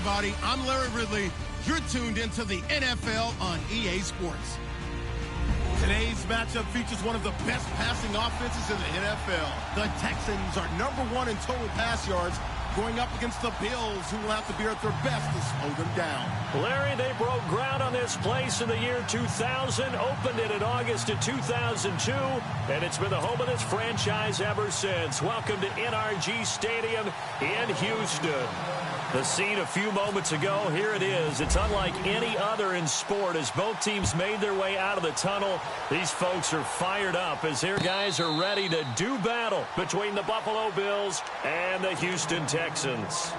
everybody. I'm Larry Ridley. You're tuned into the NFL on EA Sports. Today's matchup features one of the best passing offenses in the NFL. The Texans are #1 in total pass yards, going up against the Bills, who will have to be at their best to slow them down. Larry, they broke ground on this place in the year 2000, opened it in August of 2002, and it's been the home of this franchise ever since. Welcome to NRG Stadium in Houston. The scene a few moments ago, here it is. It's unlike any other in sport as both teams made their way out of the tunnel. These folks are fired up as their guys are ready to do battle between the Buffalo Bills and the Houston Texans.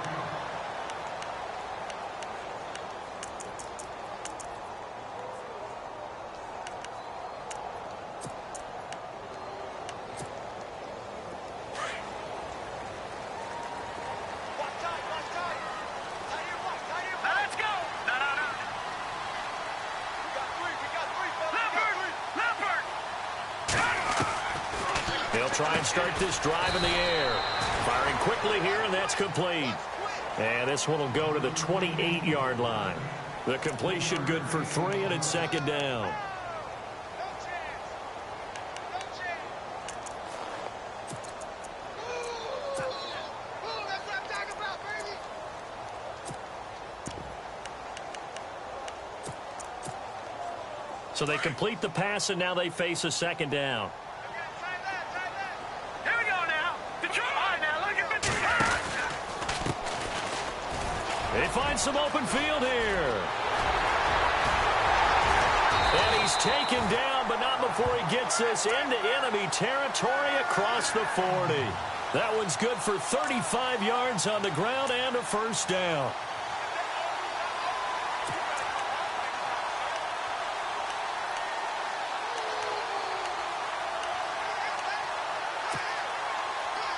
Try and start this drive in the air. Firing quickly here, and that's complete. And this one will go to the 28-yard line. The completion good for 3, and it's second down. So they complete the pass, and now they face a second down. They find some open field here. And he's taken down, but not before he gets this into enemy territory across the 40. That one's good for 35 yards on the ground and a first down.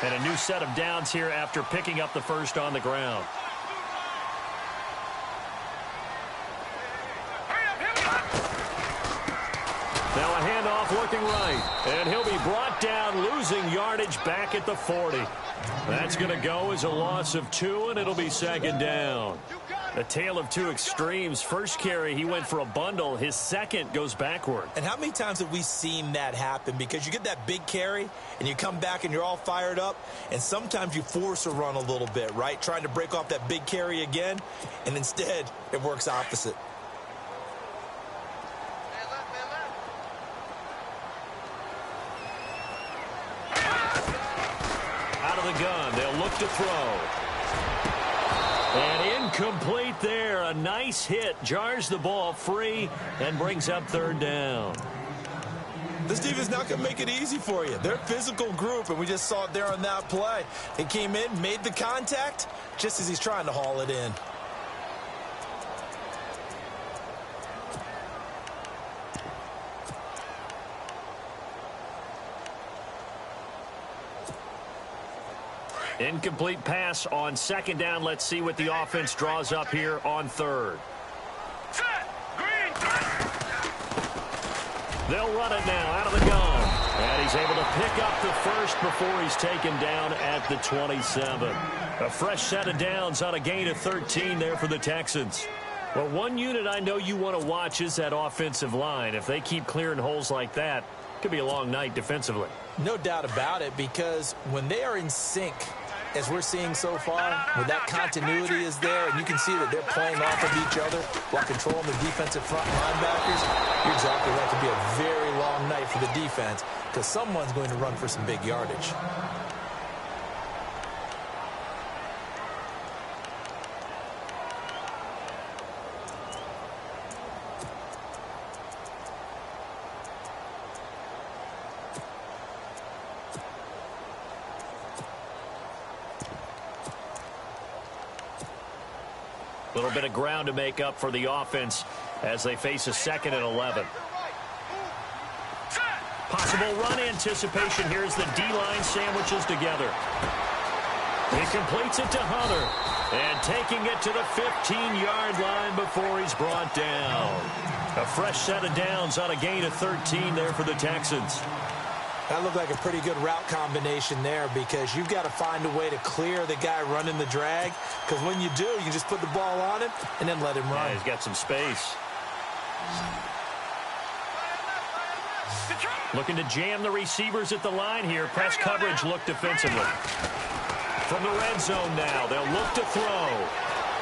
And a new set of downs here after picking up the first on the ground. Now a handoff looking right, and he'll be brought down, losing yardage back at the 40. That's going to go as a loss of 2, and it'll be second down. A tale of two extremes. First carry, he went for a bundle. His second goes backward. And how many times have we seen that happen? Because you get that big carry, and you come back, and you're all fired up, and sometimes you force a run a little bit, right? Trying to break off that big carry again, and instead it works opposite. The gun. They'll look to throw. And incomplete there. A nice hit. Jars the ball free and brings up third down. This defense is not going to make it easy for you. They're a physical group, and we just saw it there on that play. He came in, made the contact, just as he's trying to haul it in. Incomplete pass on second down. Let's see what the offense draws up here on third. They'll run it now out of the gun. And he's able to pick up the first before he's taken down at the 27. A fresh set of downs on a gain of 13 there for the Texans. Well, one unit I know you want to watch is that offensive line. If they keep clearing holes like that, it could be a long night defensively. No doubt about it, because when they are in sync, as we're seeing so far, when that continuity is there, and you can see that they're playing off of each other while controlling the defensive front linebackers, you're exactly right. It could be a very long night for the defense because someone's going to run for some big yardage. A little bit of ground to make up for the offense as they face a second and 11. Possible run anticipation here as the D-line sandwiches together. He completes it to Hunter. And taking it to the 15-yard line before he's brought down. A fresh set of downs on a gain of 13 there for the Texans. That looked like a pretty good route combination there because you've got to find a way to clear the guy running the drag, because when you do, you just put the ball on him and then let him run. Yeah, he's got some space. Looking to jam the receivers at the line here. Press coverage look defensively. From the red zone now, they'll look to throw.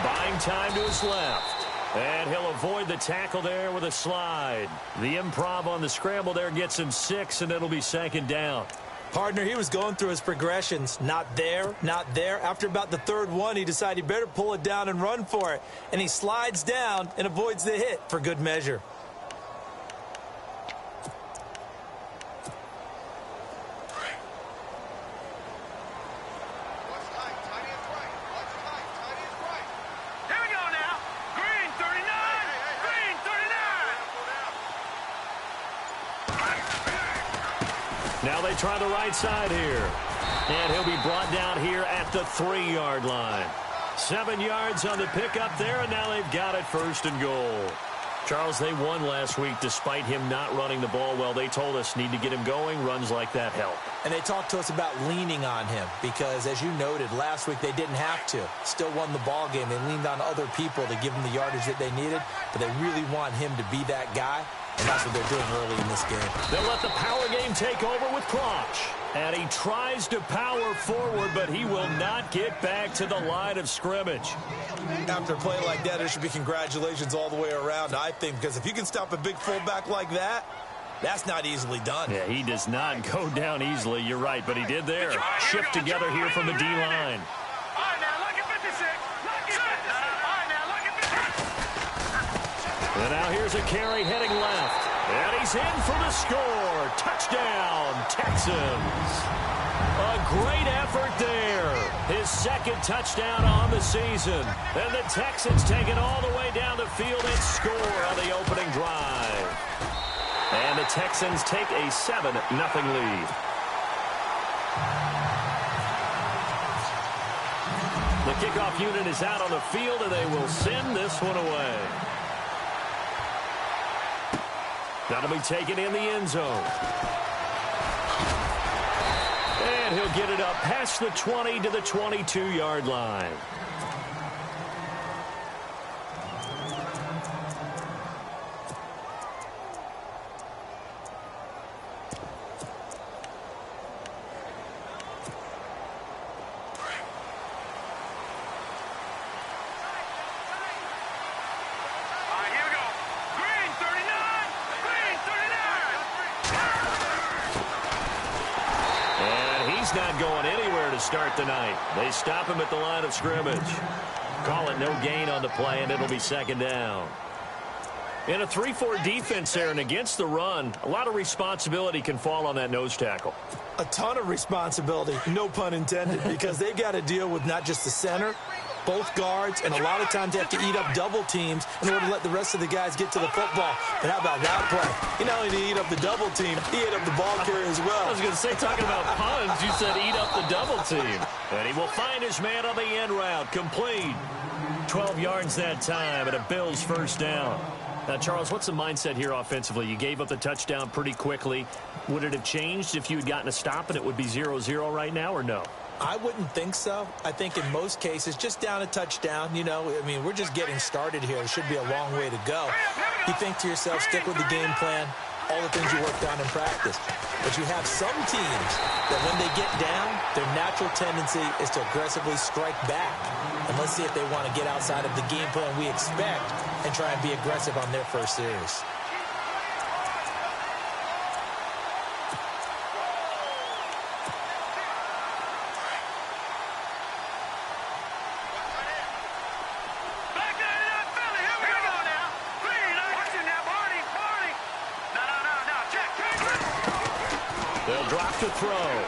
Buying time to his left. And he'll avoid the tackle there with a slide. The improv on the scramble there gets him 6, and it'll be 2nd down. Partner, he was going through his progressions. Not there, not there. After about the 3rd one, he decided he better pull it down and run for it. And he slides down and avoids the hit for good measure. Now they try the right side here. And he'll be brought down here at the 3-yard line. 7 yards on the pickup there, and now they've got it 1st and goal. Charles, they won last week despite him not running the ball well. They told us need to get him going. Runs like that help. And they talked to us about leaning on him because, as you noted, last week they didn't have to. Still won the ball game. They leaned on other people to give them the yardage that they needed, but they really want him to be that guy. And that's what they're doing early in this game. They'll let the power game take over with Crotch. And he tries to power forward, but he will not get back to the line of scrimmage. After a play like that, there should be congratulations all the way around, I think, because if you can stop a big fullback like that, that's not easily done. Yeah, he does not go down easily. You're right, but he did there. Shift together here from the D-line. And now here's a carry heading left. And he's in for the score. Touchdown, Texans. A great effort there. His 2nd touchdown on the season. And the Texans take it all the way down the field and score on the opening drive. And the Texans take a 7-0 lead. The kickoff unit is out on the field, and they will send this one away. That'll be taken in the end zone. And he'll get it up past the 20 to the 22-yard line. Not going anywhere to start the night. They stop him at the line of scrimmage. Call it no gain on the play, and it'll be 2nd down. In a 3-4 defense there and against the run, a lot of responsibility can fall on that nose tackle. A ton of responsibility, no pun intended, because they've got to deal with not just the center, both guards, and a lot of times they have to eat up double teams in order to let the rest of the guys get to the football. But how about that play? Not only did he eat up the double team, he ate up the ball carrier as well. I was going to say, talking about puns, you said eat up the double team. And he will find his man on the end route, complete. 12 yards that time, and a Bills 1st down. Now, Charles, what's the mindset here offensively? You gave up the touchdown pretty quickly. Would it have changed if you had gotten a stop and it would be 0-0 right now, or no? I wouldn't think so. I think in most cases, just down a touchdown, we're just getting started here. It should be a long way to go. You think to yourself, stick with the game plan, all the things you worked on in practice. But you have some teams that when they get down, their natural tendency is to aggressively strike back. And let's see if they want to get outside of the game plan we expect and try and be aggressive on their first series. They'll drop to throw.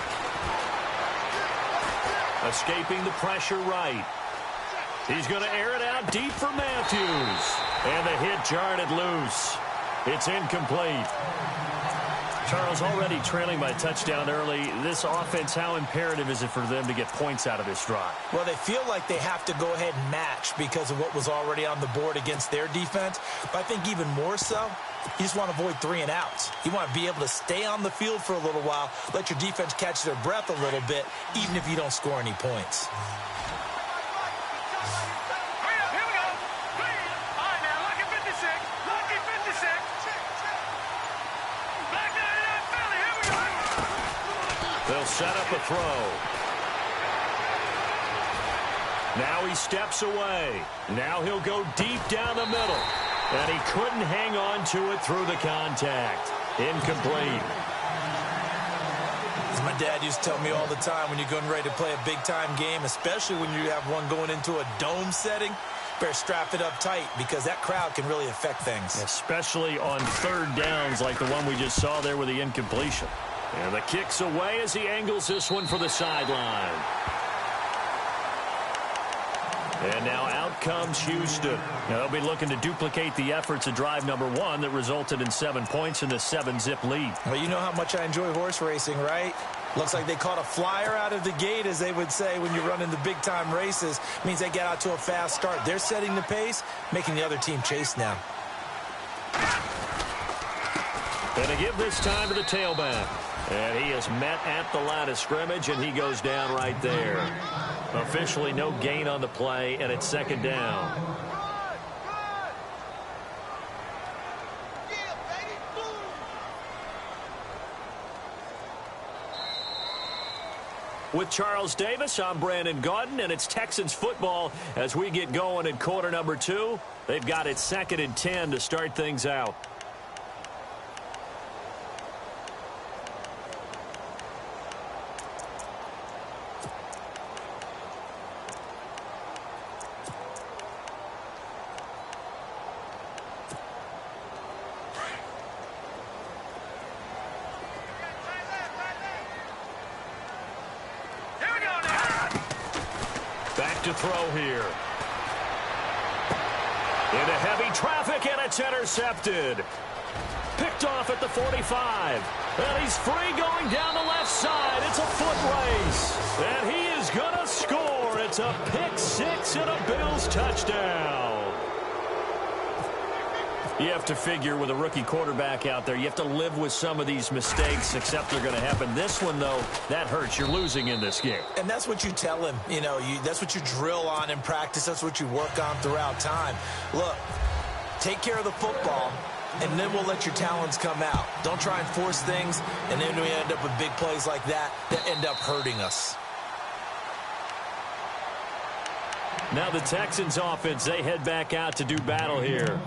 Escaping the pressure right. He's going to air it out deep for Matthews. And the hit jarred it loose. It's incomplete. Charles, already trailing by a touchdown early. This offense, how imperative is it for them to get points out of this drive? Well, they feel like they have to go ahead and match because of what was already on the board against their defense. But I think even more so, you just want to avoid 3 and outs. You want to be able to stay on the field for a little while, let your defense catch their breath a little bit, even if you don't score any points. They'll set up a throw. Now he steps away. Now he'll go deep down the middle. And he couldn't hang on to it through the contact. Incomplete. As my dad used to tell me all the time, when you're getting ready to play a big-time game, especially when you have one going into a dome setting, better strap it up tight because that crowd can really affect things. Especially on 3rd downs like the one we just saw there with the incompletion. And the kick's away as he angles this one for the sideline. And now out comes Houston. Now they'll be looking to duplicate the efforts of drive number 1 that resulted in 7 points in the 7-zip lead. Well, you know how much I enjoy horse racing, right? Looks like they caught a flyer out of the gate, as they would say when you're running the big-time races. Means they get out to a fast start. They're setting the pace, making the other team chase now. And to give this time to the tailback. And he is met at the line of scrimmage, and he goes down right there. Officially no gain on the play, and it's 2nd down. With Charles Davis, I'm Brandon Gaudin, and it's Texans football as we get going in quarter number 2. They've got it 2nd and 10 to start things out. To throw here. Into heavy traffic, and it's intercepted. Picked off at the 45. And he's free going down the left side. It's a foot race. And he is going to score. It's a pick 6 and a Bills touchdown. You have to figure with a rookie quarterback out there, you have to live with some of these mistakes, except they're going to happen. This one, though, that hurts. You're losing in this game. And that's what you tell him. You know, that's what you drill on in practice. That's what you work on throughout time. Look, take care of the football, and then we'll let your talents come out. Don't try and force things, and then we end up with big plays like that end up hurting us. Now the Texans offense, they head back out to do battle here.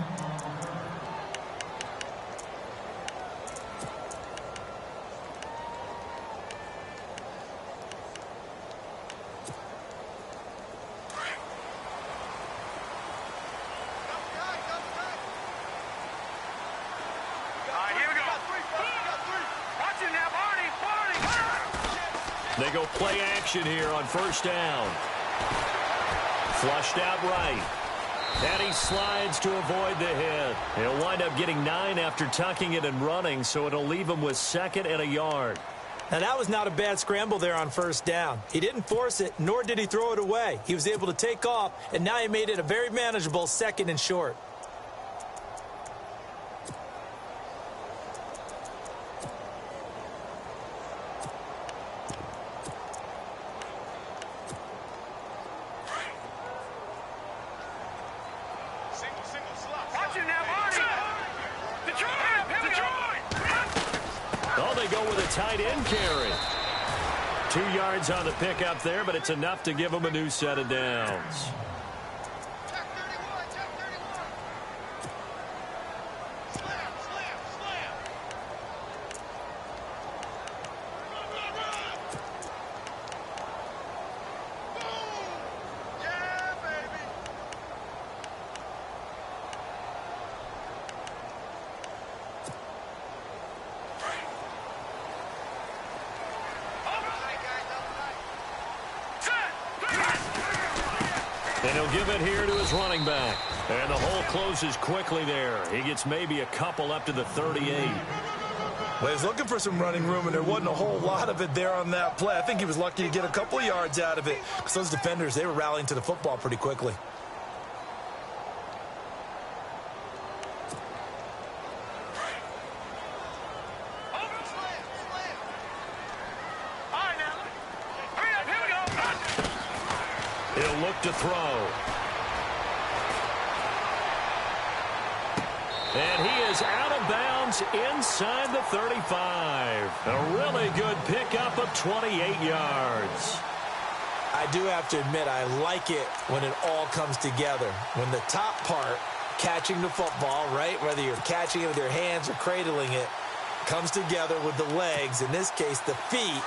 They go play action here on 1st down. Flushed out right. And he slides to avoid the hit. He'll wind up getting 9 after tucking it and running, so it'll leave him with 2nd and a yard. Now, that was not a bad scramble there on 1st down. He didn't force it, nor did he throw it away. He was able to take off, and now he made it a very manageable 2nd and short. Tight end carry. 2 yards on the pickup there, but it's enough to give him a new set of downs. And he'll give it here to his running back. And the hole closes quickly there. He gets maybe a couple up to the 38. Well, he was looking for some running room, and there wasn't a whole lot of it there on that play. I think he was lucky to get a couple of yards out of it because those defenders, they were rallying to the football pretty quickly. He'll look to throw. And he is out of bounds inside the 35. A really good pickup of 28 yards. I do have to admit, I like it when it all comes together. When the top part, catching the football, right, whether you're catching it with your hands or cradling it, comes together with the legs, in this case the feet,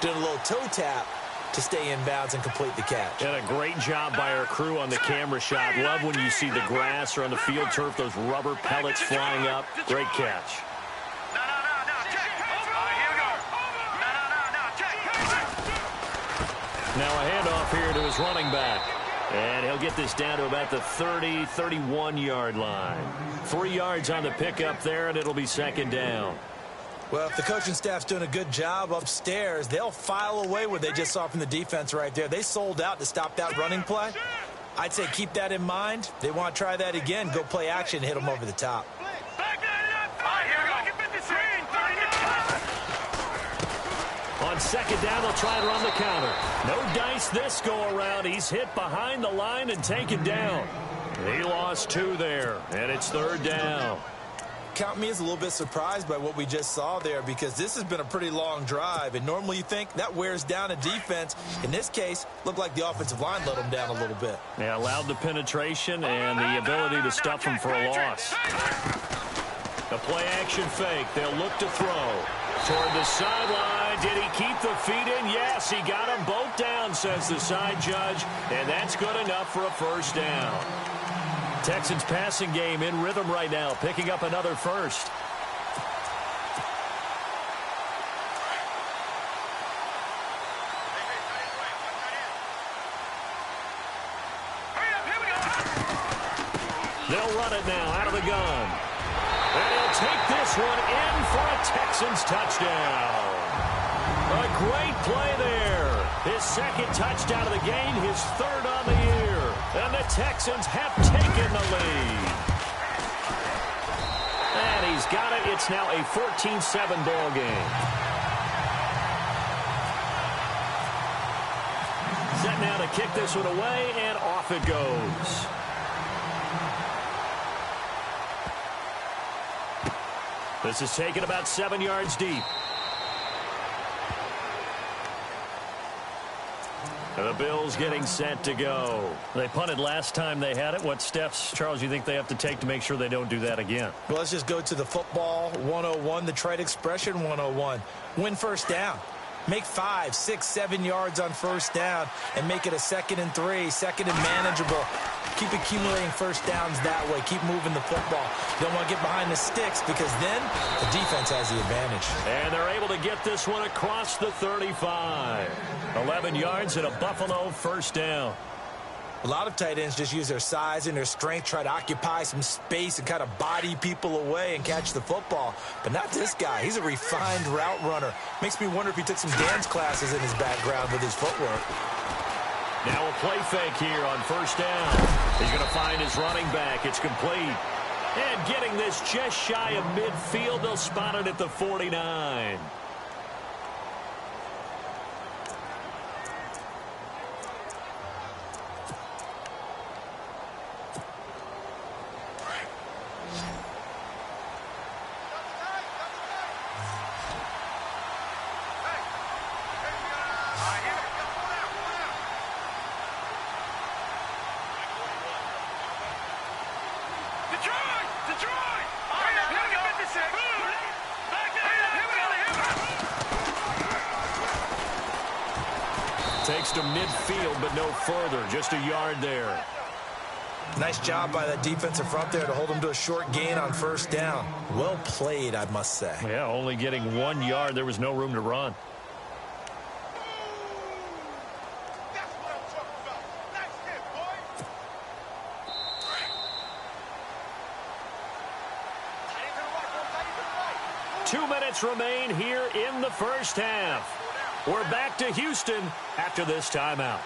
doing a little toe tap to stay in bounds and complete the catch. And a great job by our crew on the camera shot. Love when you see the grass or on the field turf, those rubber pellets flying up. Great catch. Now a handoff here to his running back. And he'll get this down to about the 30, 31-yard line. 3 yards on the pickup there, and it'll be second down. Well, if the coaching staff's doing a good job upstairs, they'll file away what they just saw from the defense right there. They sold out to stop that running play. I'd say keep that in mind. They want to try that again. Go play action, hit them over the top. On second down, they'll try and run the counter. No dice this go-around. He's hit behind the line and taken down. He lost 2 there, and it's third down. Count me as a little bit surprised by what we just saw there because this has been a pretty long drive, and normally you think that wears down a defense. In this case, looked like the offensive line let them down a little bit. Yeah, allowed the penetration and the ability to stuff them for a loss. The play-action fake. They'll look to throw. Toward the sideline. Did he keep the feet in? Yes, he got them both down, says the side judge, and that's good enough for a first down. Texans passing game in rhythm right now, picking up another first. They'll run it now out of the gun. And he'll take this one in for a Texans touchdown. A great play there. His second touchdown of the game, his third on the year. And the Texans have taken the lead. And he's got it. It's now a 14-7 ball game. Set now to kick this one away, and off it goes. This is taken about 7 yards deep. The Bills getting set to go. They punted last time they had it. What steps, Charles, you think they have to take to make sure they don't do that again? Well, let's just go to the football 101, the trade expression 101. Win first down. Make 5, 6, 7 yards on first down and make it a 2nd and 3, 2nd and manageable. Keep accumulating first downs that way. Keep moving the football. You don't want to get behind the sticks because then the defense has the advantage. And they're able to get this one across the 35. 11 yards and a Buffalo first down. A lot of tight ends just use their size and their strength, try to occupy some space and kind of body people away and catch the football. But not this guy. He's a refined route runner. Makes me wonder if he took some dance classes in his background with his footwork. Now a play fake here on first down. He's going to find his running back. It's complete. And getting this just shy of midfield, they'll spot it at the 49. Takes to midfield, but no further. Just a yard there. Nice job by that defensive front there to hold him to a short gain on first down. Well played, I must say. Yeah, only getting 1 yard. There was no room to run. 2 minutes remain here in the first half. We're back to Houston after this timeout.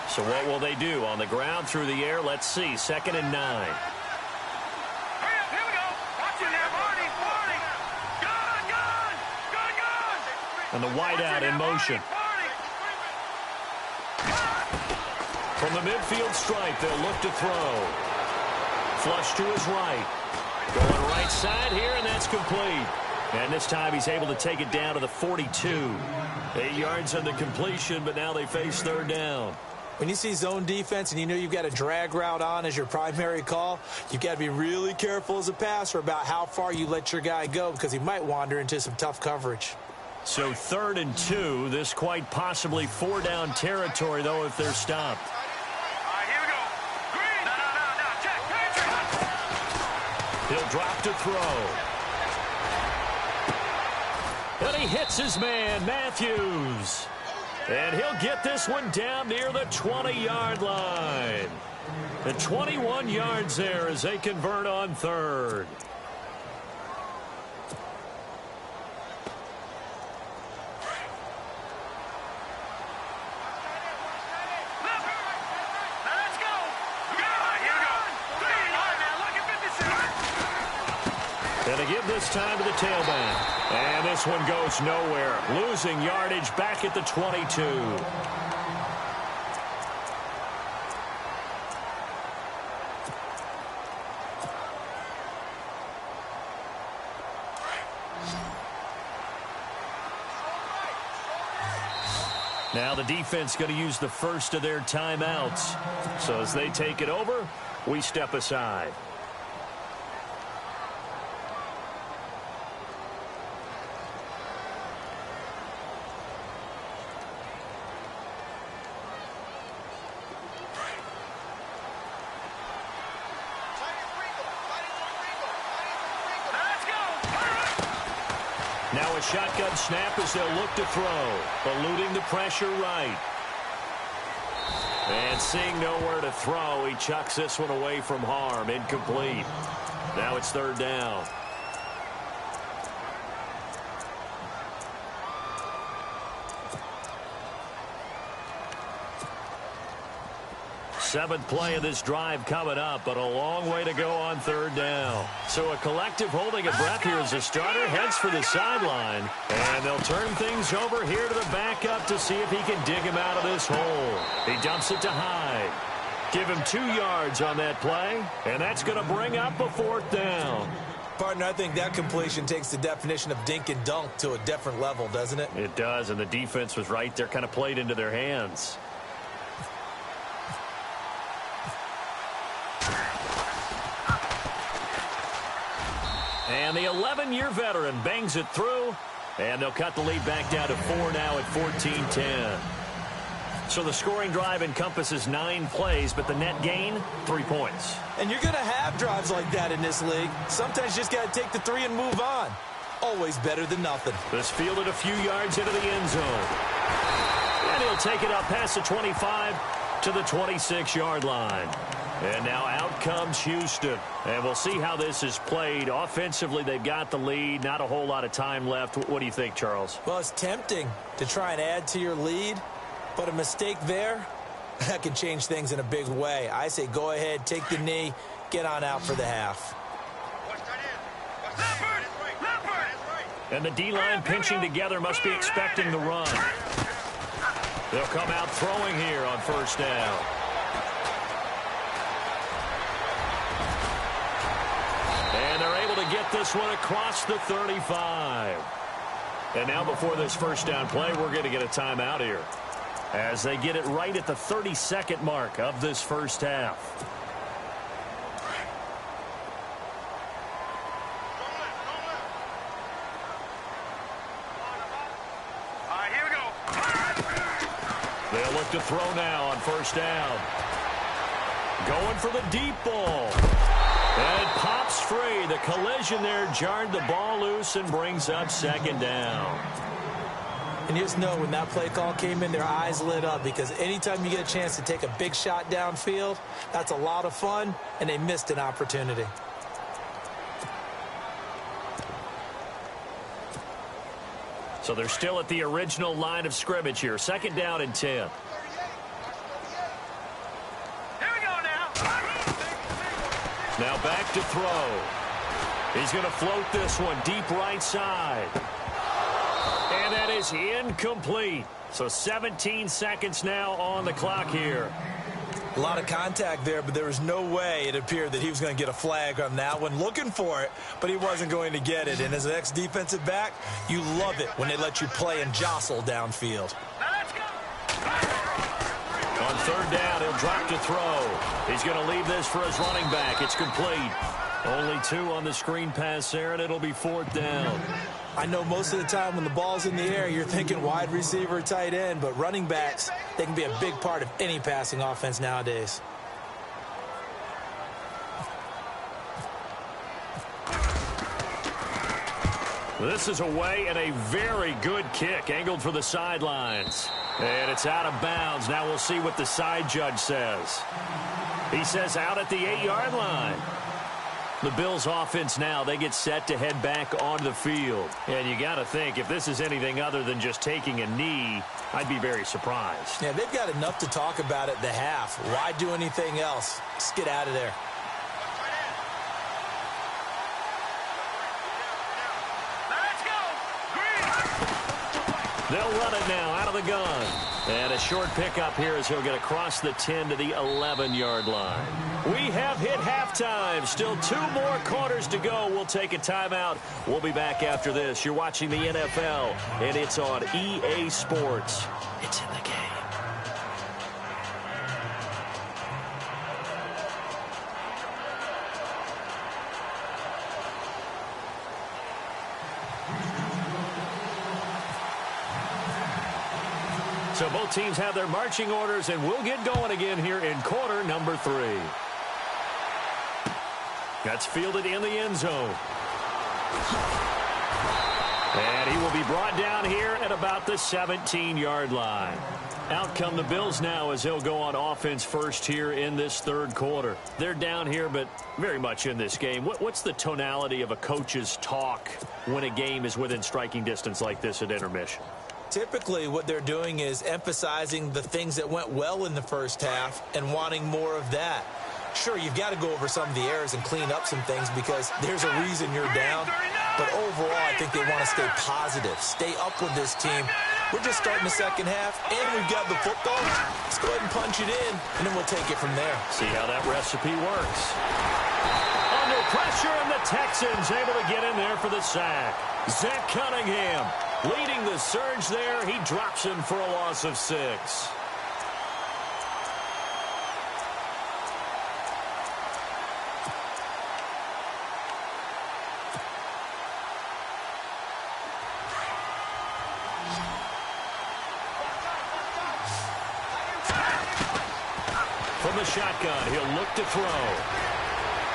So what will they do? On the ground, through the air, let's see. 2nd and 9. Hurry up, here we go. Watch it now, Barney. Gun. And the wideout in motion. From the midfield stripe, they'll look to throw. Flush to his right. Going right side here, and that's complete. And this time he's able to take it down to the 42. 8 yards on the completion, but now they face 3rd down. When you see zone defense and you know you've got a drag route on as your primary call, you've got to be really careful as a passer about how far you let your guy go because he might wander into some tough coverage. So 3rd and 2. This quite possibly 4-down territory, though, if they're stopped. All right, here we go. Green. No. Check. He'll drop to throw. And he hits his man, Matthews. And he'll get this one down near the 20-yard line. And 21 yards there as they convert on 3rd. Let's go. Here we go. Green. All right, man. Look at 56. And they give this time to the tailback. And this one goes nowhere. Losing yardage back at the 22. Now the defense going to use the first of their timeouts. So as they take it over, we step aside. Now a shotgun snap as they'll look to throw. Eluding the pressure right. And seeing nowhere to throw, he chucks this one away from harm. Incomplete. Now it's 3rd down. Seventh play of this drive coming up, but a long way to go on 3rd down. So a collective holding of breath here as the starter heads for the sideline. And they'll turn things over here to the backup to see if he can dig him out of this hole. He dumps it to Hyde. Give him 2 yards on that play, and that's going to bring up a 4th down. Partner, I think that completion takes the definition of dink and dunk to a different level, doesn't it? It does, and the defense was right there, kind of played into their hands. And the 11-year veteran bangs it through, and they'll cut the lead back down to 4 now at 14-10. So the scoring drive encompasses 9 plays, but the net gain, 3 points. And you're going to have drives like that in this league. Sometimes you just got to take the 3 and move on. Always better than nothing. This fielded a few yards into the end zone. And he'll take it up past the 25 to the 26-yard line. And now out comes Houston. And we'll see how this is played. Offensively, they've got the lead. Not a whole lot of time left. What do you think, Charles? Well, it's tempting to try and add to your lead. But a mistake there, that can change things in a big way. I say go ahead, take the knee, get on out for the half. And the D-line pinching together must be expecting the run. They'll come out throwing here on 1st down. And they're able to get this one across the 35. And now before this 1st down play, we're going to get a timeout here, as they get it right at the 32nd mark of this 1st half. All right, here we go. They'll look to throw now on 1st down. Going for the deep ball. And it pops free. The collision there jarred the ball loose and brings up 2nd down. And you just know when that play call came in, their eyes lit up, because anytime you get a chance to take a big shot downfield, that's a lot of fun, and they missed an opportunity. So they're still at the original line of scrimmage here. 2nd down and 10. Here we go now. Now back to throw. He's going to float this one deep right side. And that is incomplete. So 17 seconds now on the clock here. A lot of contact there, but there was no way it appeared that he was going to get a flag on that one. Looking for it, but he wasn't going to get it. And as an ex-defensive back, you love it when they let you play and jostle downfield. Now let's go. On 3rd down, he'll drop to throw. He's going to leave this for his running back. It's complete. Only 2 on the screen pass there, and it'll be 4th down. I know most of the time when the ball's in the air, you're thinking wide receiver, tight end, but running backs, they can be a big part of any passing offense nowadays. This is away, and a very good kick angled for the sidelines. And it's out of bounds. Now we'll see what the side judge says. He says out at the 8-yard line. The Bills offense now, they get set to head back onto the field. And you got to think, if this is anything other than just taking a knee, I'd be very surprised. Yeah, they've got enough to talk about at the half. Why do anything else? Just get out of there. They'll run it now out of the gun. And a short pickup here as he'll get across the 10 to the 11-yard line. We have hit halftime. Still 2 more quarters to go. We'll take a timeout. We'll be back after this. You're watching the NFL, and it's on EA Sports. It's in the game. So both teams have their marching orders, and we'll get going again here in quarter number 3. That's fielded in the end zone. And he will be brought down here at about the 17-yard line. Out come the Bills now as they'll go on offense first here in this 3rd quarter. They're down here, but very much in this game. What's the tonality of a coach's talk when a game is within striking distance like this at intermission? Typically, what they're doing is emphasizing the things that went well in the first half and wanting more of that. Sure, you've got to go over some of the errors and clean up some things because there's a reason you're down. But overall, I think they want to stay positive, stay up with this team. We're just starting the second half, and we've got the football. Let's go ahead and punch it in, and then we'll take it from there. See how that recipe works. Under pressure, and the Texans able to get in there for the sack. Zach Cunningham leading the surge there. He drops him for a loss of 6. From the shotgun, he'll look to throw.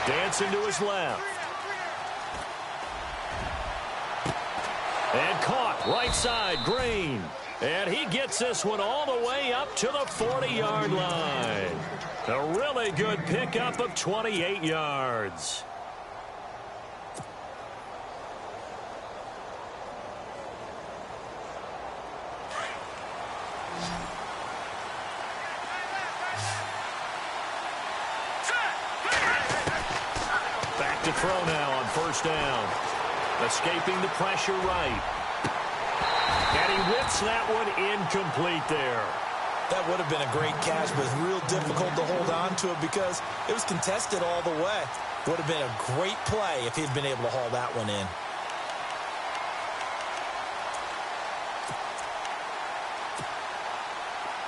Dancing to his left. And caught right side, Green. And he gets this one all the way up to the 40-yard line. A really good pickup of 28 yards. Back to throw now on 1st down. Escaping the pressure right. And he whips that one incomplete there. That would have been a great catch, but it's real difficult to hold on to it because it was contested all the way. Would have been a great play if he'd been able to haul that one in.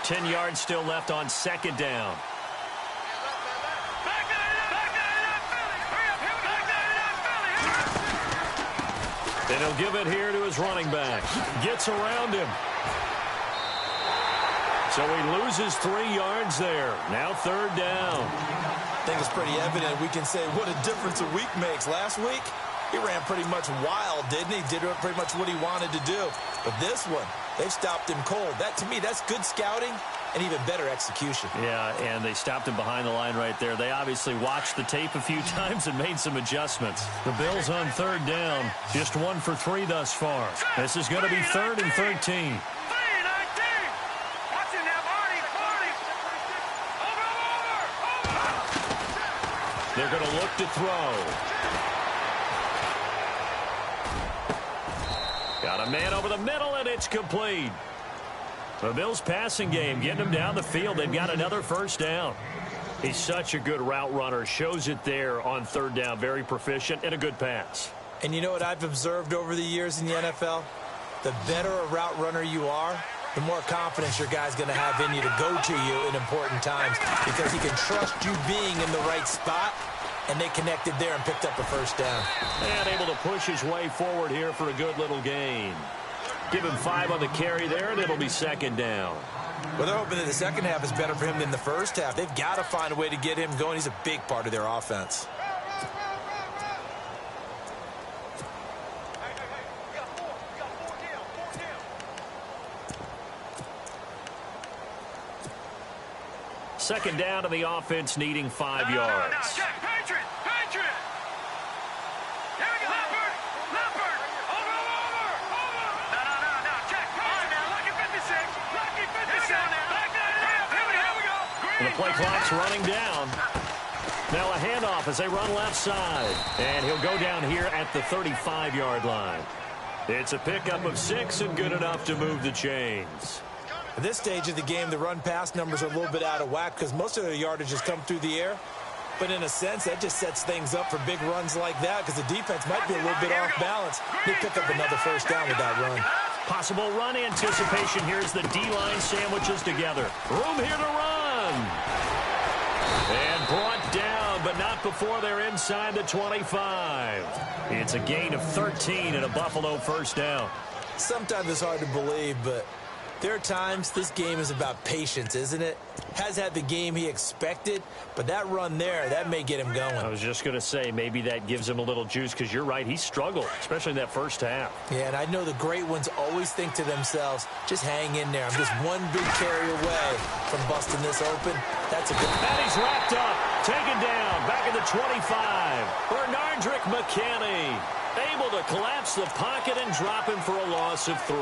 Ten yards still left on 2nd down. And he'll give it here to his running back. Gets around him. So he loses 3 yards there. Now 3rd down. I think it's pretty evident. We can say what a difference a week makes. Last week, he ran pretty much wild, didn't he? Did pretty much what he wanted to do. But this one, They've stopped him cold. That, to me, that's good scouting and even better execution. Yeah, and they stopped him behind the line right there. They obviously watched the tape a few times and made some adjustments. The Bills on third down, just 1 for 3 thus far. This is going to be 3rd and 13. They're going to look to throw. Got a man over the middle, and it's complete. The Bills' passing game, getting them down the field. They've got another first down. He's such a good route runner. Shows it there on third down. Very proficient and a good pass. And you know what I've observed over the years in the NFL? The better a route runner you are, the more confidence your guy's going to have in you to go to you in important times because he can trust you being in the right spot, and they connected there and picked up a first down. And able to push his way forward here for a good little gain. Give him 5 on the carry there, and it'll be 2nd down. Well, they're hoping that the second half is better for him than the first half. They've got to find a way to get him going. He's a big part of their offense. Second down, and the offense needing 5 yards. And the play clock's running down. Now a handoff as they run left side. And he'll go down here at the 35-yard line. It's a pickup of 6 and good enough to move the chains. At this stage of the game, the run-pass numbers are a little bit out of whack because most of their yardage has come through the air. But in a sense, that just sets things up for big runs like that because the defense might be a little bit off balance. They pick up another first down with that run. Possible run anticipation. Here's the D-line sandwiches together. Room here to run. And brought down, but not before they're inside the 25. It's a gain of 13 and a Buffalo first down. Sometimes it's hard to believe, but there are times this game is about patience, isn't it? Has had the game he expected, but that run there, that may get him going. I was just going to say, maybe that gives him a little juice because you're right, he struggled, especially in that first half. Yeah, and I know the great ones always think to themselves, just hang in there. I'm just one big carry away from busting this open. That's a good... And he's wrapped up, taken down, back at the 25. Bernardrick McKinney able to collapse the pocket and drop him for a loss of 3.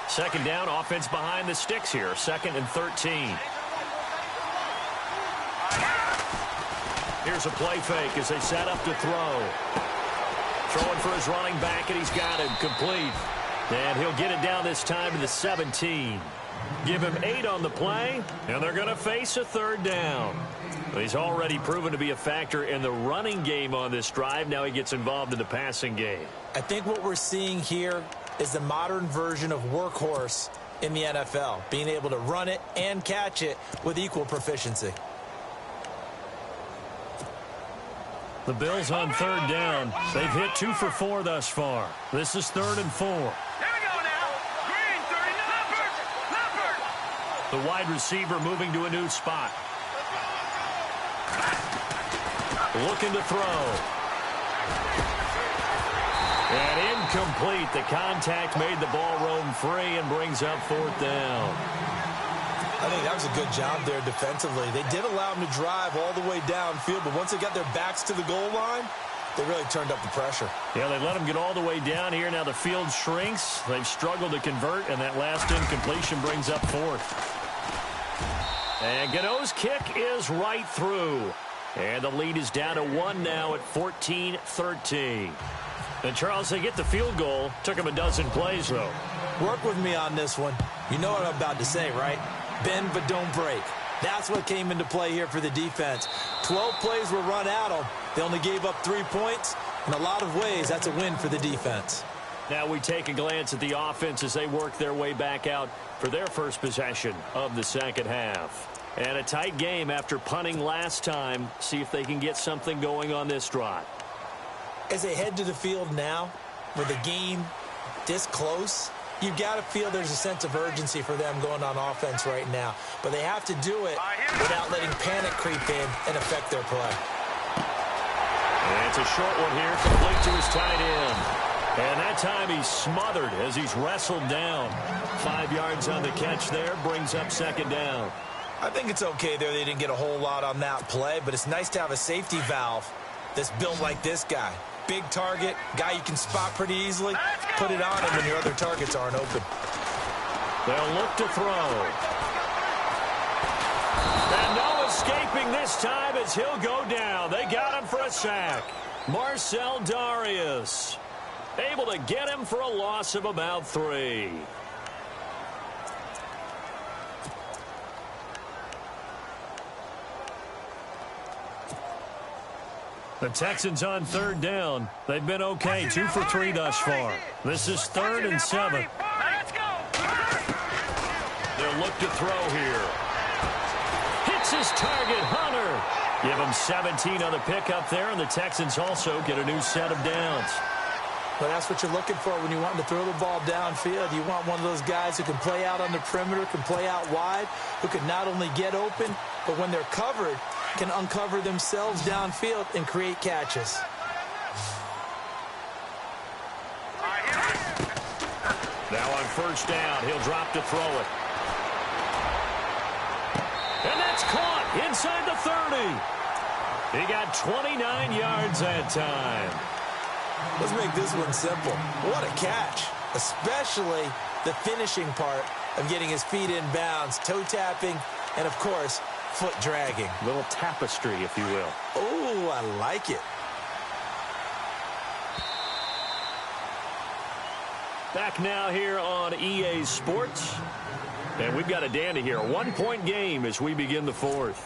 Second down, offense behind the sticks here. 2nd and 13. Here's a play fake as they set up to throw. Throwing for his running back, and he's got him complete. And he'll get it down this time to the 17. Give him 8 on the play, and they're going to face a 3rd down. He's already proven to be a factor in the running game on this drive. Now he gets involved in the passing game. I think what we're seeing here is the modern version of workhorse in the NFL, being able to run it and catch it with equal proficiency. The Bills on 3rd down. They've hit 2 for 4 thus far. This is 3rd and 4. Here we go now. Green, 30, Leopard. The wide receiver moving to a new spot. Looking to throw. And incomplete. The contact made the ball roam free and brings up 4th down. I think that was a good job there defensively. They did allow them to drive all the way downfield, but once they got their backs to the goal line, they really turned up the pressure. Yeah, they let them get all the way down here. Now the field shrinks. They've struggled to convert, and that last incompletion brings up 4th. And Gano's kick is right through. And the lead is down to 1 now at 14-13. And, Charles, they get the field goal. Took them a dozen plays, though. Work with me on this one. You know what I'm about to say, right? Bend but don't break. That's what came into play here for the defense. 12 plays were run at them. They only gave up 3 points. In a lot of ways, that's a win for the defense. Now we take a glance at the offense as they work their way back out for their first possession of the second half. And a tight game after punting last time. See if they can get something going on this drive. As they head to the field now, with a game this close, You've got to feel there's a sense of urgency for them going on offense right now. But they have to do it without letting panic creep in and affect their play. And it's a short one here, complete to his tight end. And that time he's smothered as he's wrestled down. 5 yards on the catch there, brings up second down. I think it's okay there. They didn't get a whole lot on that play, but it's nice to have a safety valve that's built like this guy. Big target, guy you can spot pretty easily. Put it on him when your other targets aren't open. They'll look to throw. And no escaping this time as he'll go down. They got him for a sack. Marcel Darius able to get him for a loss of about 3. The Texans on third down. They've been okay, 2 for 3 thus far. This is 3rd and 7. They'll look to throw here. Hits his target, Hunter. Give him 17 on the pickup there, and the Texans also get a new set of downs. Well, that's what you're looking for when you want to throw the ball downfield. You want one of those guys who can play out on the perimeter, can play out wide, who can not only get open, but when they're covered, can uncover themselves downfield and create catches. Now on first down, he'll drop to throw it. And that's caught inside the 30. He got 29 yards that time. Let's make this one simple. What a catch, especially the finishing part of getting his feet in bounds, toe tapping, and of course, foot dragging. Little tapestry, if you will. Oh, I like it. Back now here on EA Sports. And we've got a dandy here. A 1-point game as we begin the 4th.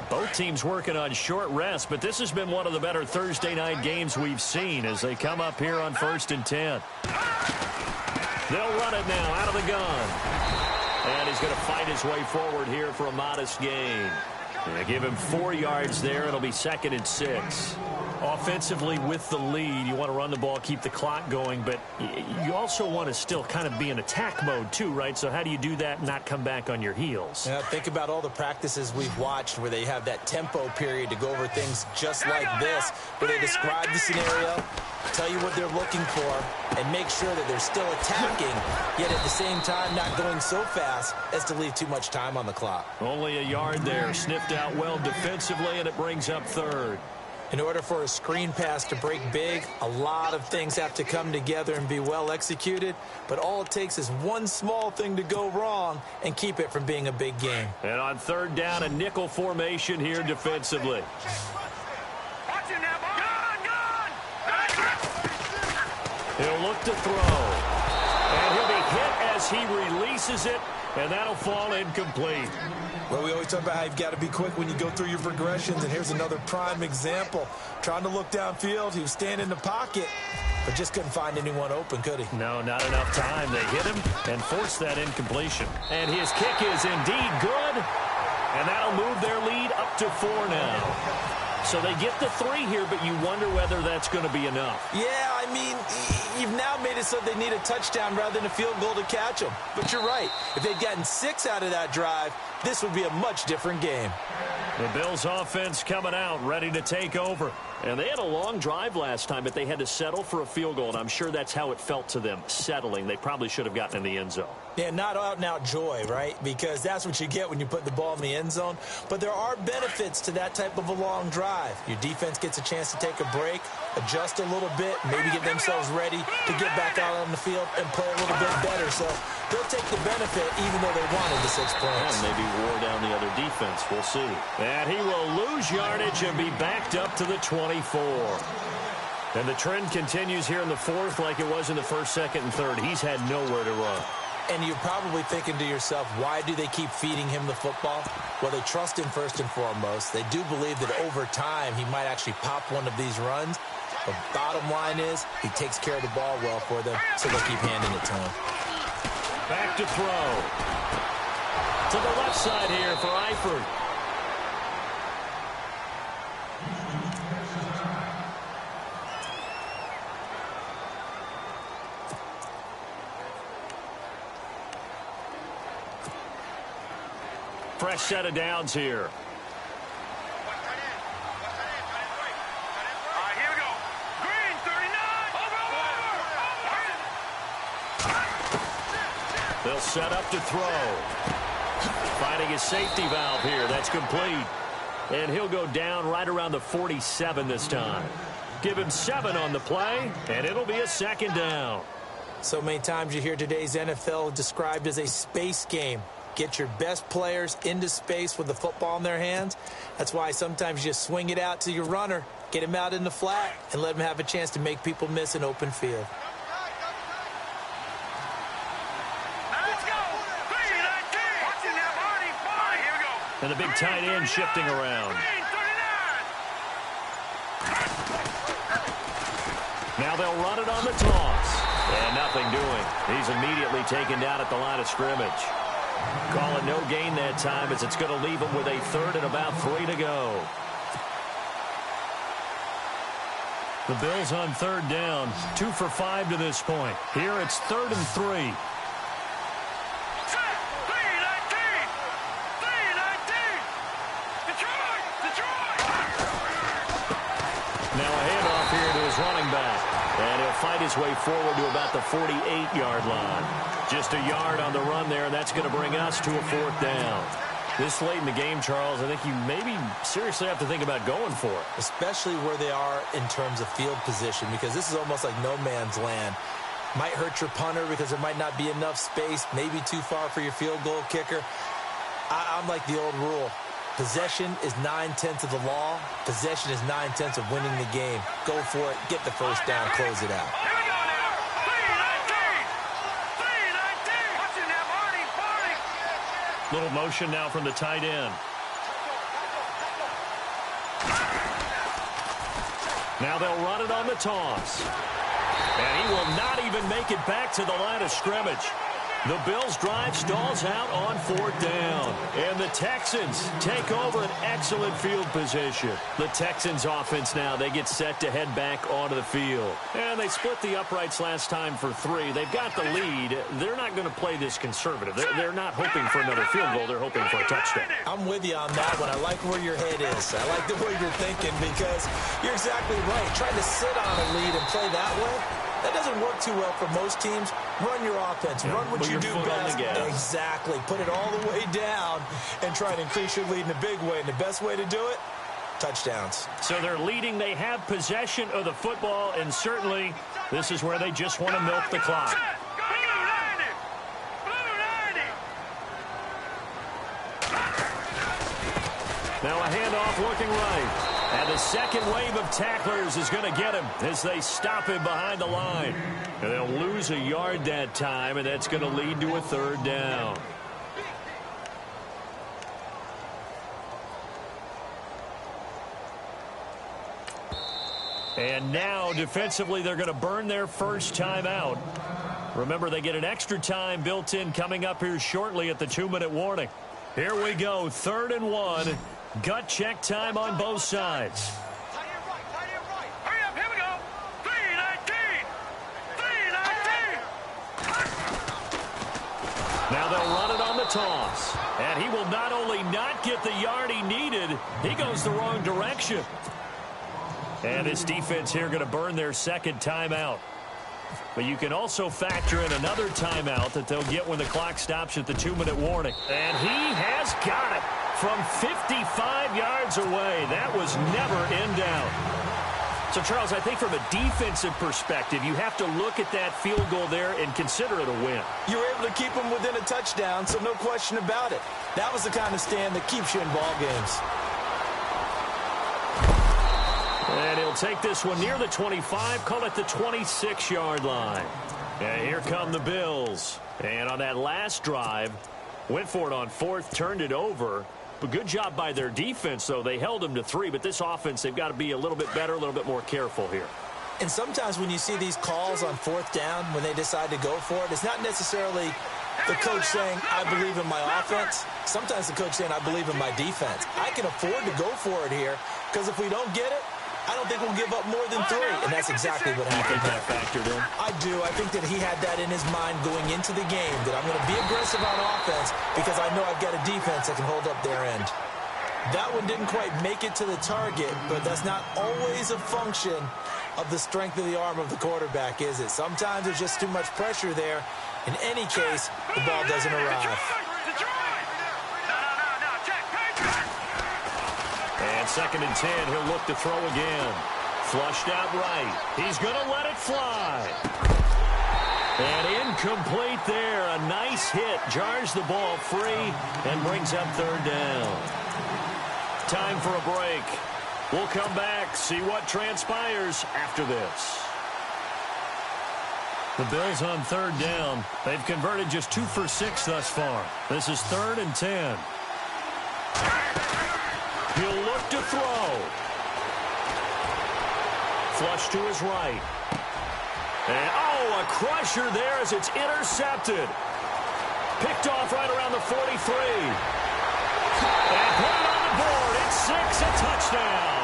Both teams working on short rest, but this has been one of the better Thursday night games we've seen as they come up here on 1st and 10. They'll run it now out of the gun. And he's going to fight his way forward here for a modest gain. They give him 4 yards there. It'll be 2nd and 6. Offensively with the lead, you want to run the ball, keep the clock going, but you also want to still kind of be in attack mode too, right? So how do you do that and not come back on your heels? Yeah, think about all the practices we've watched where they have that tempo period to go over things just like this, where they describe the scenario, tell you what they're looking for, and make sure that they're still attacking, yet at the same time not going so fast as to leave too much time on the clock. Only a yard there, sniffed out well defensively, and it brings up 3rd. In order for a screen pass to break big, a lot of things have to come together and be well executed, but all it takes is one small thing to go wrong and keep it from being a big game. And on 3rd down, a nickel formation here defensively. He'll look to throw. And he'll be hit as he releases it, and that'll fall incomplete. Well, we always talk about how you've got to be quick when you go through your progressions, and here's another prime example. Trying to look downfield, he was standing in the pocket, but just couldn't find anyone open, could he? No, not enough time. They hit him and forced that incompletion. And his kick is indeed good, and that'll move their lead up to 4 now. So they get the 3 here, but you wonder whether that's going to be enough. Yeah, I mean, you've now made it so they need a touchdown rather than a field goal to catch them. But you're right. If they'd gotten 6 out of that drive, this would be a much different game. The Bills offense coming out, ready to take over. And they had a long drive last time, but they had to settle for a field goal, and I'm sure that's how it felt to them, settling. They probably should have gotten in the end zone. Yeah, not out-and-out joy, right? Because that's what you get when you put the ball in the end zone. But there are benefits to that type of a long drive. Your defense gets a chance to take a break, adjust a little bit, maybe get themselves ready to get back out on the field and play a little bit better. So they'll take the benefit even though they wanted the 6 points. And maybe wore down the other defense. We'll see. And he will lose yardage and be backed up to the 24. And the trend continues here in the 4th like it was in the 1st, 2nd, and 3rd. He's had nowhere to run. And you're probably thinking to yourself, why do they keep feeding him the football? Well, they trust him first and foremost. They do believe that over time he might actually pop one of these runs. The bottom line is he takes care of the ball well for them, so they'll keep handing it to him. Back to throw. To the left side here for Eifert. fresh set of downs here. Here we go. Green, 39. Over. They'll set up to throw. Finding his safety valve here. That's complete. And he'll go down right around the 47 this time. Give him 7 on the play, and it'll be a second down. So many times you hear today's NFL described as a space game. Get your best players into space with the football in their hands. That's why sometimes you just swing it out to your runner, get him out in the flat, and let him have a chance to make people miss an open field. Let's go. 3-19. Watching that body. Here we go. And the big tight end shifting around. Green, 39. Now they'll run it on the toss. And nothing doing. He's immediately taken down at the line of scrimmage. Call it no gain that time as it's going to leave him with a third and about 3 to go. The Bills on third down. 2 for 5 to this point. Here it's 3rd and 3. 3-19. 3-19. Detroit. Now a handoff here to his running back. And he'll fight his way forward to about the 48-yard line. Just a yard on the run there, and that's going to bring us to a 4th down. This late in the game, Charles, I think you maybe seriously have to think about going for it. Especially where they are in terms of field position, because this is almost like no man's land. Might hurt your punter because there might not be enough space, maybe too far for your field goal kicker. I'm like the old rule. Possession is 9/10 of the law. Possession is 9/10 of winning the game. Go for it. Get the first down. Close it out. Here we go now. 3-19. 3-19. Watching that body. Little motion now from the tight end. Now they'll run it on the toss. And he will not even make it back to the line of scrimmage. The Bills' drive stalls out on 4th down. And the Texans take over an excellent field position. The Texans' offense now, they get set to head back onto the field. And they split the uprights last time for 3. They've got the lead. They're not going to play this conservative. They're not hoping for another field goal. They're hoping for a touchdown. I'm with you on that one. I like where your head is. I like the way you're thinking because you're exactly right. Trying to sit on a lead and play that way, that doesn't work too well for most teams. Run your offense. Run what you do best. Exactly. Put it all the way down and try to increase your lead in a big way. And the best way to do it, touchdowns. So they're leading. They have possession of the football, and certainly this is where they just want to milk the clock. Now a handoff looking right. And the second wave of tacklers is going to get him as they stop him behind the line. And they'll lose a yard that time, and that's going to lead to a 3rd down. And now, defensively, they're going to burn their first time out. Remember, they get an extra time built in coming up here shortly at the 2-minute warning. Here we go, 3rd and 1. Gut check time on both sides. Hurry up, here we go. 3-19. 3-19. Now they'll run it on the toss. And he will not only not get the yard he needed, he goes the wrong direction. And this defense here going to burn their second timeout. But you can also factor in another timeout that they'll get when the clock stops at the 2-minute warning. And he has got it from 55 yards away. That was never in doubt. So, Charles, I think from a defensive perspective, you have to look at that field goal there and consider it a win. You were able to keep them within a touchdown, so no question about it. That was the kind of stand that keeps you in ball games. And he'll take this one near the 25, call it the 26-yard line. And here come the Bills. And on that last drive, went for it on 4th, turned it over. But good job by their defense, though. They held them to 3, but this offense, they've got to be a little bit better, a little bit more careful here. And sometimes when you see these calls on 4th down, when they decide to go for it, it's not necessarily the coach saying, I believe in my offense. Sometimes the coach saying, I believe in my defense. I can afford to go for it here because if we don't get it, I don't think we'll give up more than 3, and that's exactly what happened. You think that factored in? I do. I think that he had that in his mind going into the game, that I'm going to be aggressive on offense because I know I've got a defense that can hold up their end. That one didn't quite make it to the target, but that's not always a function of the strength of the arm of the quarterback, is it? Sometimes there's just too much pressure there. In any case, the ball doesn't arrive. And 2nd and 10, he'll look to throw again. Flushed out right. He's going to let it fly. And incomplete there. A nice hit. Jars the ball free and brings up 3rd down. Time for a break. We'll come back, see what transpires after this. The Bills on 3rd down. They've converted just 2 for 6 thus far. This is 3rd and 10. He'll look to throw. Flush to his right. And, a crusher there as it's intercepted. Picked off right around the 43. And put it on the board. It's 6, a touchdown.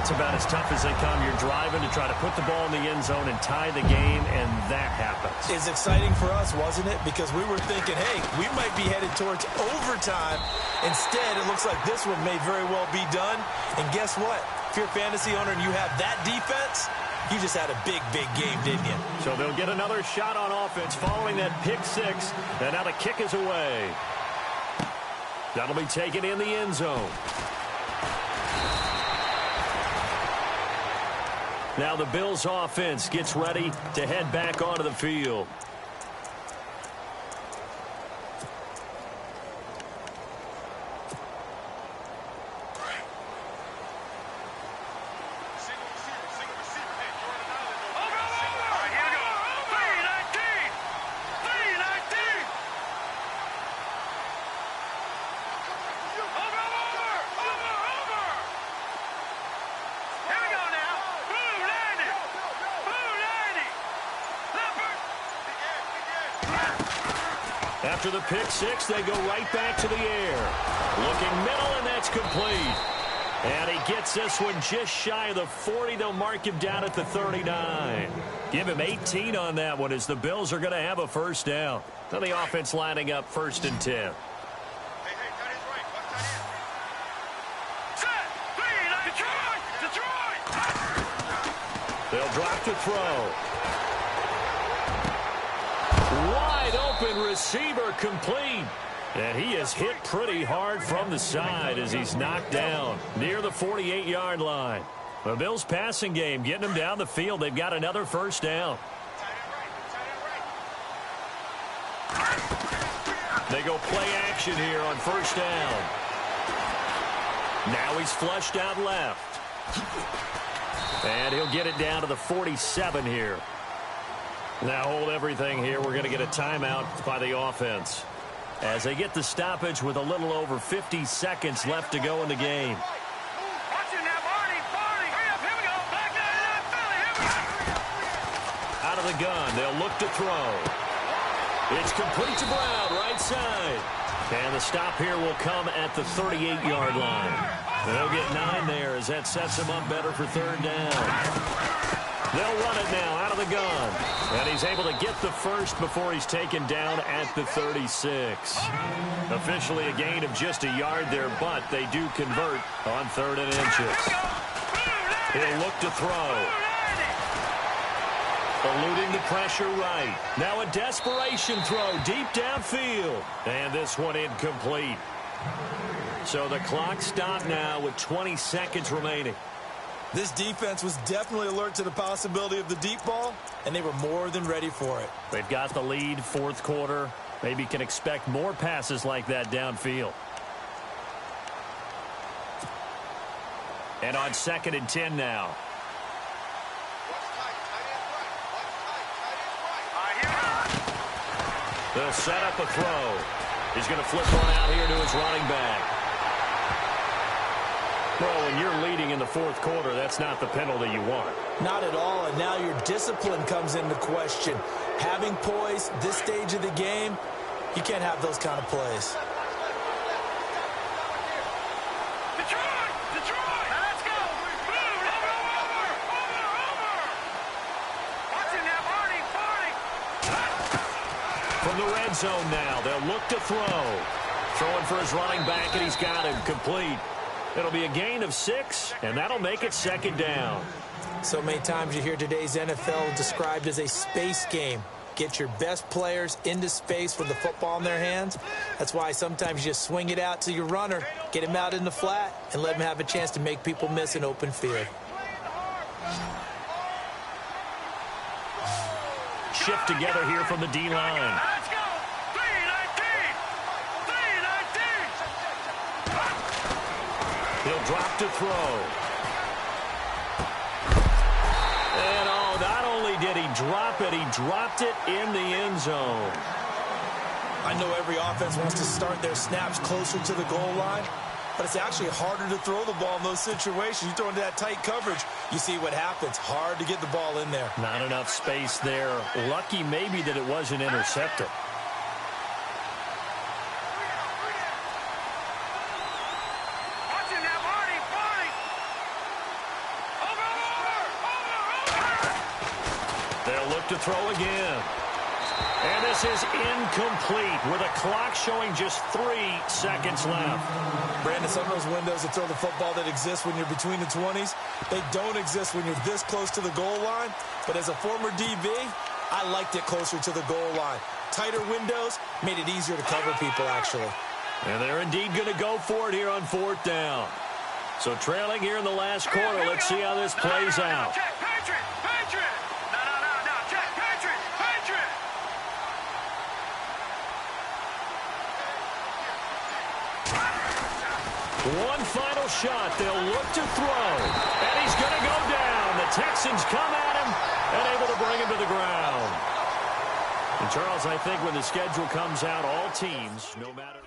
That's about as tough as they come. You're driving to try to put the ball in the end zone and tie the game, and that happens. It's exciting for us, wasn't it? Because we were thinking, hey, we might be headed towards overtime. Instead, it looks like this one may very well be done. And guess what? If you're a fantasy owner and you have that defense, you just had a big, big game, didn't you? So they'll get another shot on offense following that pick 6, and now the kick is away. That'll be taken in the end zone. Now the Bills offense gets ready to head back onto the field. After the pick 6, they go right back to the air. Looking middle, and that's complete. And he gets this one just shy of the 40. They'll mark him down at the 39. Give him 18 on that one as the Bills are going to have a 1st down. Now the offense lining up 1st and 10. They'll drop to throw. Wide open receiver complete. And he is hit pretty hard from the side as he's knocked down near the 48-yard line. The Bills passing game getting them down the field. They've got another 1st down. They go play action here on 1st down. Now he's flushed out left. And he'll get it down to the 47 here. Now hold everything here. We're going to get a timeout by the offense as they get the stoppage with a little over 50 seconds left to go in the game. Out of the gun, they'll look to throw. It's complete to Brown, right side. And the stop here will come at the 38-yard line. They'll get 9 there as that sets them up better for 3rd down. They'll run it now out of the gun. And he's able to get the 1st before he's taken down at the 36. Officially a gain of just a yard there, but they do convert on 3rd and inches. He'll look to throw. Eluding the pressure right. Now a desperation throw deep downfield. And this one incomplete. So the clock stopped now with 20 seconds remaining. This defense was definitely alert to the possibility of the deep ball, and they were more than ready for it. They've got the lead, 4th quarter. Maybe can expect more passes like that downfield. And on 2nd and 10 now. They'll set up a throw. He's going to flip one out here to his running back. Well, when you're leading in the 4th quarter, that's not the penalty you want. Not at all, and now your discipline comes into question. Having poise this stage of the game, you can't have those kind of plays. the red zone now. They'll look to throw. Throwing for his running back, and he's got him complete. It'll be a gain of 6, and that'll make it 2nd down. So many times you hear today's NFL described as a space game. Get your best players into space with the football in their hands. That's why sometimes you just swing it out to your runner, get him out in the flat, and let him have a chance to make people miss an open field. Shift together here from the D-line. Let's go. 3-19. 3-19. He'll drop to throw. And not only did he drop it, he dropped it in the end zone. I know every offense wants to start their snaps closer to the goal line, but it's actually harder to throw the ball in those situations. You throw into that tight coverage, you see what happens. Hard to get the ball in there. Not enough space there. Lucky maybe that it wasn't intercepted. Watching that, Marty. Over. They'll look to throw again. And this is incomplete with a clock showing just 3 seconds left. Brandon, some of those windows to throw the football that exist when you're between the 20s, they don't exist when you're this close to the goal line. But as a former DB, I liked it closer to the goal line. Tighter windows made it easier to cover people, actually. And they're indeed going to go for it here on 4th down. So trailing here in the last quarter, let's see how this plays out. Check, Patriot. Patriot. No. Check, Patriot. Patriot. One final shot. They'll look to throw. And he's going to go down. The Texans come at him and able to bring him to the ground. And, Charles, I think when the schedule comes out, all teams, no matter...